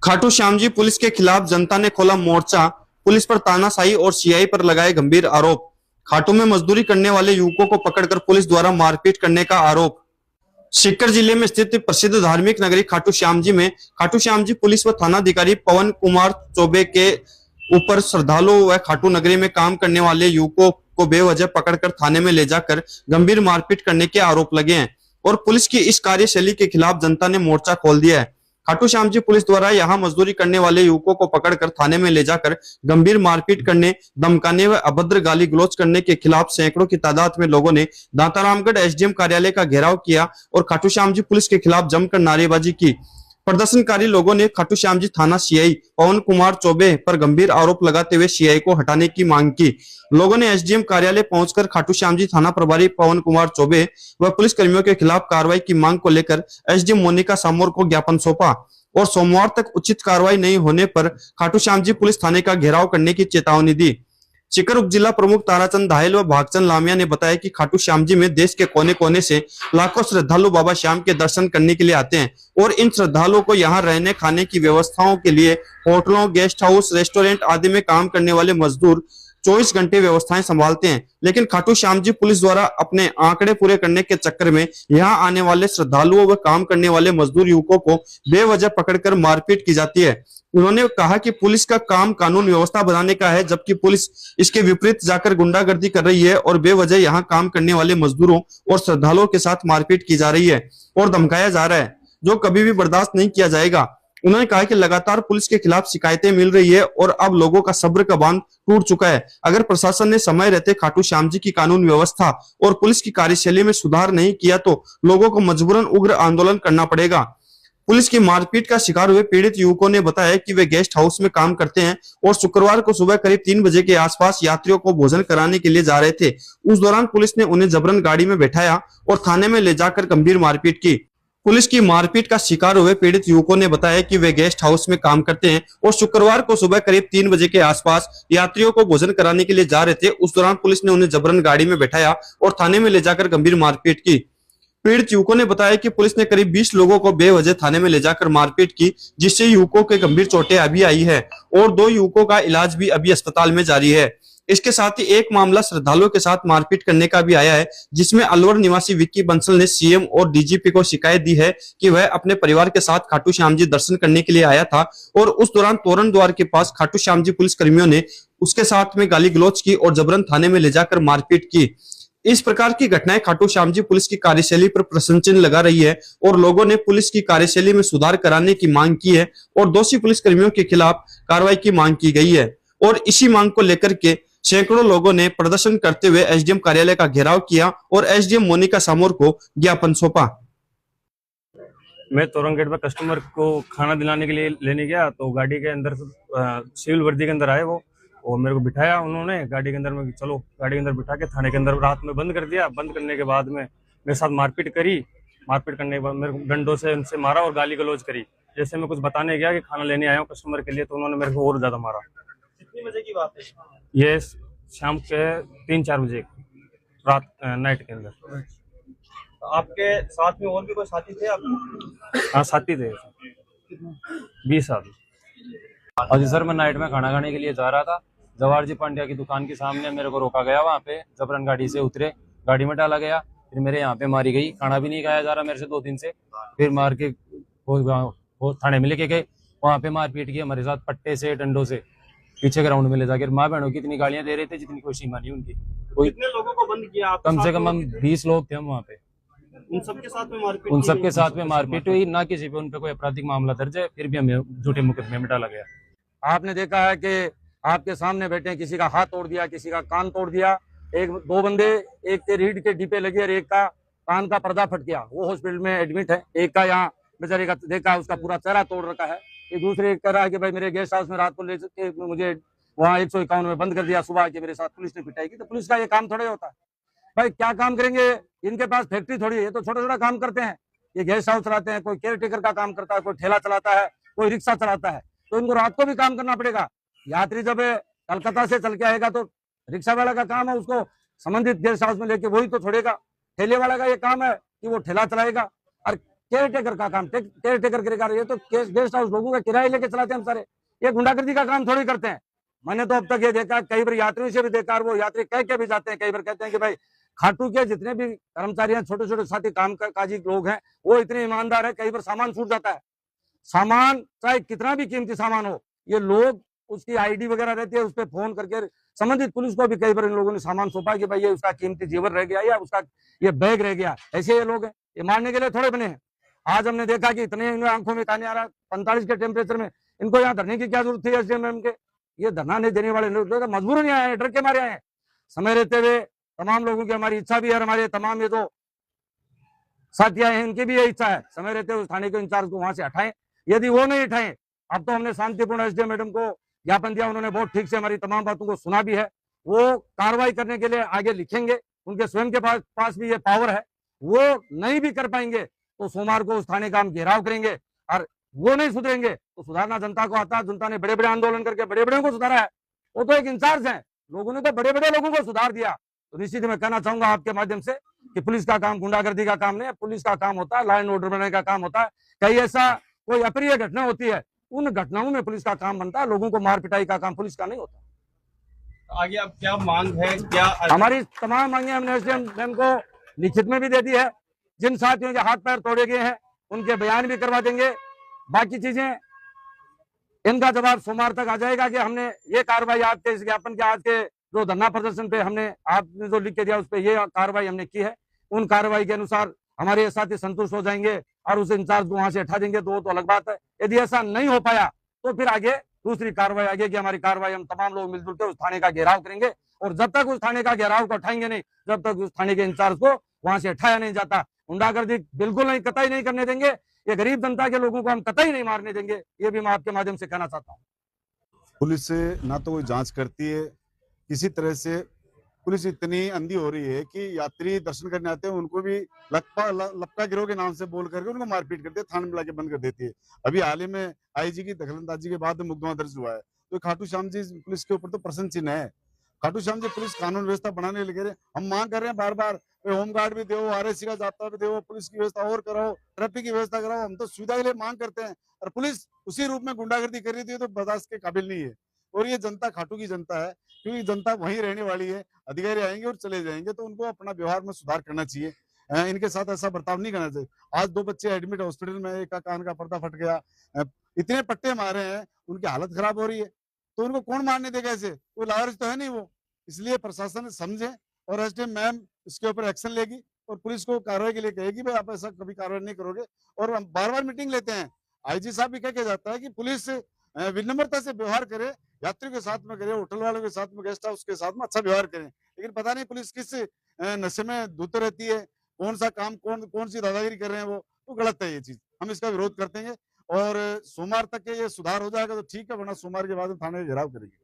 Khatu Shyam ji police के खिलाफ जनता ने खोला मोर्चा। पुलिस पर तानाशाही और सीआई पर लगाए गंभीर आरोप। खाटू में मजदूरी करने वाले युवकों को पकड़कर पुलिस द्वारा मारपीट करने का आरोप। सीकर जिले में स्थित प्रसिद्ध धार्मिक नगरी खाटू श्याम जी में खाटू श्याम जी पुलिस व थानाधिकारी पवन कुमार चौबे के ऊपर श्रद्धालुओं व खाटू नगरी में काम करने वाले युवकों को बेवजह पकड़कर थाने में ले जाकर गंभीर मारपीट करने के आरोप लगे हैं और पुलिस की इस कार्यशैली के खिलाफ जनता ने मोर्चा खोल दिया है। खाटू श्याम जी पुलिस द्वारा यहां मजदूरी करने वाले युवकों को पकड़कर थाने में ले जाकर गंभीर मारपीट करने, धमकाने व अभद्र गाली गलौज करने के खिलाफ सैकड़ों की तादाद में लोगों ने दांतारामगढ़ एसडीएम कार्यालय का घेराव किया और खाटू श्याम जी पुलिस के खिलाफ जमकर नारेबाजी की। प्रदर्शनकारी लोगों ने खाटू श्याम जी थाना सीआई पवन कुमार चौबे पर गंभीर आरोप लगाते हुए सीआई को हटाने की मांग की। लोगों ने एसडीएम कार्यालय पहुंचकर खाटू श्याम जी थाना प्रभारी पवन कुमार चौबे व पुलिस कर्मियों के खिलाफ कार्रवाई की मांग को लेकर एसडीएम मोनिका सामोर को ज्ञापन सौंपा और सोमवार तक उचित कार्रवाई नहीं होने पर खाटू श्याम जी पुलिस थाने का घेराव करने की चेतावनी दी। सीकर उप जिला प्रमुख ताराचंद धायल व भागचंद लामिया ने बताया कि खाटू श्याम जी में देश के कोने कोने से लाखों श्रद्धालु बाबा श्याम के दर्शन करने के लिए आते हैं और इन श्रद्धालुओं को यहाँ रहने खाने की व्यवस्थाओं के लिए होटलों, गेस्ट हाउस, रेस्टोरेंट आदि में काम करने वाले मजदूर 24 घंटे व्यवस्थाएं संभालते हैं। लेकिन खाटू श्याम जी पुलिस द्वारा अपने आंकड़े पूरे करने के चक्कर में यहाँ आने वाले श्रद्धालुओं व काम करने वाले मजदूर युवकों को बेवजह पकड़कर मारपीट की जाती है। उन्होंने कहा कि पुलिस का काम कानून व्यवस्था बनाने का है, जबकि पुलिस इसके विपरीत जाकर गुंडागर्दी कर रही है और बेवजह यहाँ काम करने वाले मजदूरों और श्रद्धालुओं के साथ मारपीट की जा रही है और धमकाया जा रहा है, जो कभी भी बर्दाश्त नहीं किया जाएगा। उन्होंने कहा कि लगातार पुलिस के खिलाफ शिकायतें मिल रही है और अब लोगों का सब्र का बांध टूट चुका है। अगर प्रशासन ने समय रहते खाटू श्याम जी की कानून व्यवस्था और पुलिस की कार्यशैली में सुधार नहीं किया तो लोगों को मजबूरन उग्र आंदोलन करना पड़ेगा। पुलिस की मारपीट का शिकार हुए पीड़ित युवकों ने बताया कि वे गेस्ट हाउस में काम करते हैं और शुक्रवार को सुबह करीब 3 बजे के आसपास यात्रियों को भोजन कराने के लिए जा रहे थे। उस दौरान पुलिस ने उन्हें जबरन गाड़ी में बैठाया और थाने में ले जाकर गंभीर मारपीट की। पुलिस की मारपीट का शिकार हुए पीड़ित युवकों ने बताया कि वे गेस्ट हाउस में काम करते हैं और शुक्रवार को सुबह करीब 3 बजे के आसपास यात्रियों को भोजन कराने के लिए जा रहे थे। उस दौरान पुलिस ने उन्हें जबरन गाड़ी में बैठाया और थाने में ले जाकर गंभीर मारपीट की। पीड़ित युवकों ने बताया कि पुलिस ने करीब 20 लोगों को बेवजह थाने में ले जाकर मारपीट की, जिससे युवकों के गंभीर चोटें अभी आई है और 2 युवकों का इलाज भी अभी अस्पताल में जारी है। इसके साथ ही एक मामला श्रद्धालुओं के साथ मारपीट करने का भी आया है, जिसमें अलवर निवासी विक्की बंसल ने सीएम और डीजीपी को शिकायत दी है कि वह अपने परिवार के साथ खाटू श्याम जी दर्शन करने के लिए आया था और उस दौरान तोरण द्वार के पास खाटू श्याम जी पुलिस कर्मियों ने उसके साथ में गाली गलौज की और जबरन थाने में ले जाकर मारपीट की। इस प्रकार की घटनाएं खाटू श्याम जी पुलिस की कार्यशैली पर प्रश्न चिन्ह लगा रही है और लोगों ने पुलिस की कार्यशैली में सुधार कराने की मांग की है और दोषी पुलिस कर्मियों के खिलाफ कार्रवाई की मांग की गई है और इसी मांग को लेकर के सैकड़ों लोगों ने प्रदर्शन करते हुए एसडीएम कार्यालय का घेराव किया और एसडीएम मोनिका सामोर को ज्ञापन सौंपा। मैं तोरण गेट पर कस्टमर को खाना दिलाने के लिए लेने गया तो गाड़ी के अंदर सिविल वर्दी के अंदर आए वो और मेरे को बिठाया उन्होंने गाड़ी के अंदर में, चलो गाड़ी के अंदर बिठा के थाने के अंदर रात में बंद कर दिया। बंद करने के बाद में मेरे साथ मारपीट करी। मारपीट करने के बाद मेरे को डंडों से उनसे मारा और गाली गलौज करी। जैसे मैं कुछ बताने गया कि खाना लेने आया हूँ कस्टमर के लिए तो उन्होंने मेरे को और ज्यादा मारा। कितने बजे की बात है? ये शाम के 3-4 बजे रात नाइट के अंदर। आपके साथ में और भी कोई साथी थे आपके? हाँ साथी थे 20 आदमी। और जी सर, मैं नाइट में खाना खाने के लिए जा रहा था। जवाहर जी पांड्या की दुकान के सामने मेरे को रोका गया, वहाँ पे जबरन गाड़ी से उतरे, गाड़ी में डाला गया, फिर मेरे यहाँ पे मारी गई। खाना भी नहीं खाया जा रहा मेरे से 2 दिन से। फिर मार के वो थाने में लेके गए, वहाँ पे मारपीट की हमारे साथ पट्टे से डंडों से पीछे ग्राउंड में ले जाकर। माँ बहनों की इतनी गालियां दे रहे थे जितनी कोई सीमा नहीं उनकी। कोई कितने लोगों को बंद किया? कम से कम हम 20 लोग थे हम वहाँ पे। उन सबके साथ में मारपीट? उन सबके साथ में मारपीट हुई, ना किसी पे उन पे कोई आपराधिक मामला दर्ज है, फिर भी हमें झूठे मुकदमे में डाला गया। आपने देखा है कि आपके सामने बैठे हैं, किसी का हाथ तोड़ दिया, किसी का कान तोड़ दिया। 2 बंदे, एक के रीढ़ के डिब्बे लगे और एक का कान का पर्दा फट गया, वो हॉस्पिटल में एडमिट है। एक का यहाँ बेचारे का देखा उसका पूरा चेहरा तोड़ रखा है। ये दूसरे कह रहा है कि भाई मेरे गेस्ट हाउस में रात को ले के मुझे वहाँ 151 में बंद कर दिया, सुबह के मेरे साथ पुलिस ने पिटाई की। तो पुलिस का ये काम थोड़े होता है भाई, क्या काम करेंगे? इनके पास फैक्ट्री थोड़ी है, तो छोटा छोटा काम करते हैं। ये गेस्ट हाउस चलाते हैं, कोई केयर टेकर का काम करता है, कोई ठेला चलाता है, कोई रिक्शा चलाता है, तो इनको रात को भी काम करना पड़ेगा। यात्री जब कलकत्ता से चल के आएगा तो रिक्शा वाला का काम है उसको संबंधित गेस्ट हाउस में लेके वही तो छोड़ेगा। ठेले वाला का ये काम है कि वो ठेला चलाएगा। और केयर टेकर का काम केयर टेकर करेगा। ये तो गेस्ट हाउस लोगों का किराया लेके चलाते हैं हम सारे, ये गुंडागर्दी का काम थोड़ी करते हैं। मैंने तो अब तक ये देखा, कई बार यात्रियों से भी देखा, वो यात्री कह के भी जाते हैं, कई बार कहते हैं कि भाई खाटू के जितने भी कर्मचारी हैं, छोटे छोटे साथी काम काजी लोग हैं, वो इतने ईमानदार है, कई बार सामान छूट जाता है, सामान चाहे कितना भी कीमती सामान हो, ये लोग उसकी आईडी वगैरह रहती है, उस पर फोन करके संबंधित पुलिस को भी कई बार इन लोगों ने सामान सौंपा कि भाई ये उसका कीमती जेवर रह गया या उसका ये बैग रह गया। ऐसे ये लोग हैं, ये मारने के लिए थोड़े बने हैं। आज हमने देखा कि इतने इनमें आंखों में पानी आ रहा है, 45 के टेम्परेचर में इनको यहाँ धरने की क्या जरूरत थी एसडीएम के? ये धरना नहीं देने वाले लोग मजबूर नहीं आए, डर के मारे आए। समय रहते हुए तमाम लोगों की हमारी इच्छा भी है, हमारे तमाम ये जो साथियां हैं इनकी भी ये इच्छा है, समय रहते हुए थाने के इंचार्ज को वहां से हटाएं। यदि वो नहीं हटाएं, अब तो हमने शांतिपूर्ण एसडीएम मैडम को ज्ञापन दिया, उन्होंने बहुत ठीक से हमारी तमाम बातों को सुना भी है, वो कार्रवाई करने के लिए आगे लिखेंगे, उनके स्वयं के पास भी ये पावर है। वो नहीं भी कर पाएंगे तो सोमवार को उस थाने का हम घेराव करेंगे, और वो नहीं सुधरेंगे तो सुधारना जनता को आता है। जनता ने बड़े बड़े आंदोलन करके बड़े बड़े को सुधारा है, वो तो एक इंचार्ज है, लोगों ने तो बड़े बड़े लोगों को सुधार दिया। तो निश्चित मैं कहना चाहूंगा आपके माध्यम से कि पुलिस का काम गुंडागर्दी का काम नहीं है, पुलिस का काम होता है लॉ एंड ऑर्डर बनाने का काम होता है। कहीं ऐसा कोई अप्रिय घटना होती है, उन घटनाओं में पुलिस का काम बनता है, लोगों को मार पिटाई का काम पुलिस का नहीं होता। आगे अब क्या मांग है, क्या हमारी तमाम मांगे हमने एसडीएम मैम को लिखित में भी दे दी है। जिन साथियों के हाथ पैर तोड़े गए हैं उनके बयान भी करवा देंगे। बाकी चीजें इनका जवाब सोमवार तक आ जाएगा कि हमने ये कार्रवाई आपके इस ज्ञापन के आज के जो धरना प्रदर्शन पे हमने आपने जो लिख के दिया उस पर ये कार्रवाई हमने की है। उन कार्रवाई के अनुसार हमारे साथी संतुष्ट हो जाएंगे और उस इंचार्ज को वहां से हटा देंगे, तो अलग बात है। यदि ऐसा नहीं हो पाया तो फिर आगे दूसरी कार्रवाई आगे की हमारी कार्रवाई हम तमाम लोग मिलजुल के उस थाने का घेराव करेंगे। और जब तक उस थाने का घेराव को हटाएंगे नहीं, जब तक उस थाने के इंचार्ज को वहां से हटाया नहीं जाता, गुंडागर्दी बिल्कुल नहीं, कतई नहीं करने देंगे। ये गरीब जनता के लोगों को हम कतई नहीं मारने देंगे, ये भी मैं आपके माध्यम से कहना चाहता हूँ। पुलिस ना तो कोई जांच करती है, किसी तरह से पुलिस इतनी अंधी हो रही है कि यात्री दर्शन करने आते हैं उनको भी लपका गिरोह के नाम से बोल करके उनको मारपीट करते हैं, थाने में लाके बंद कर देती है। अभी हाल ही में आईजी की दखलंदाजी के बाद मुकदमा दर्ज हुआ है। तो खाटू श्याम जी पुलिस के ऊपर तो प्रश्न चिन्ह है। खाटू श्याम जी पुलिस कानून व्यवस्था बनाने लगे रहे, हम मांग कर रहे हैं बार बार, होमगार्ड भी दो, आरएसी का जाब्ता भी दो, पुलिस की व्यवस्था और कराओ, ट्रैफिक की व्यवस्था कराओ। हम तो सुविधा के लिए मांग करते हैं और पुलिस उसी रूप में गुंडागर्दी कर रही थी तो बर्दाश्त के काबिल नहीं है। और ये जनता खाटू की जनता है, क्योंकि जनता वहीं रहने वाली है, अधिकारी आएंगे और चले जाएंगे, तो उनको अपना व्यवहार में सुधार करना चाहिए। इनके साथ ऐसा बर्ताव नहीं करना चाहिए। आज 2 बच्चे एडमिट हॉस्पिटल में, एक का कान का पर्दा फट गया, इतने पट्टे मारे हैं, उनकी हालत खराब हो रही है, तो उनको कौन मारने देगा? ऐसे कोई लावारिस तो है नहीं वो। इसलिए प्रशासन समझे और एसडीएम मैम इसके ऊपर एक्शन लेगी और पुलिस को कार्रवाई के लिए कहेगी भाई आप ऐसा कभी कार्रवाई नहीं करोगे। और हम बार बार मीटिंग लेते हैं, आईजी साहब भी कह के जाता है कि पुलिस विनम्रता से व्यवहार करे, यात्रियों के साथ में करे, होटल वालों के साथ में, गेस्ट हाउस के साथ में अच्छा व्यवहार करें। लेकिन पता नहीं पुलिस किस नशे में धुत रहती है, कौन सा काम कौन सी दादागिरी कर रहे हैं, वो गलत है। ये चीज हम इसका विरोध करते हैं और सोमवार तक के ये सुधार हो जाएगा तो ठीक है, वरना सोमवार के बाद हम थाने में घेराव करेंगे।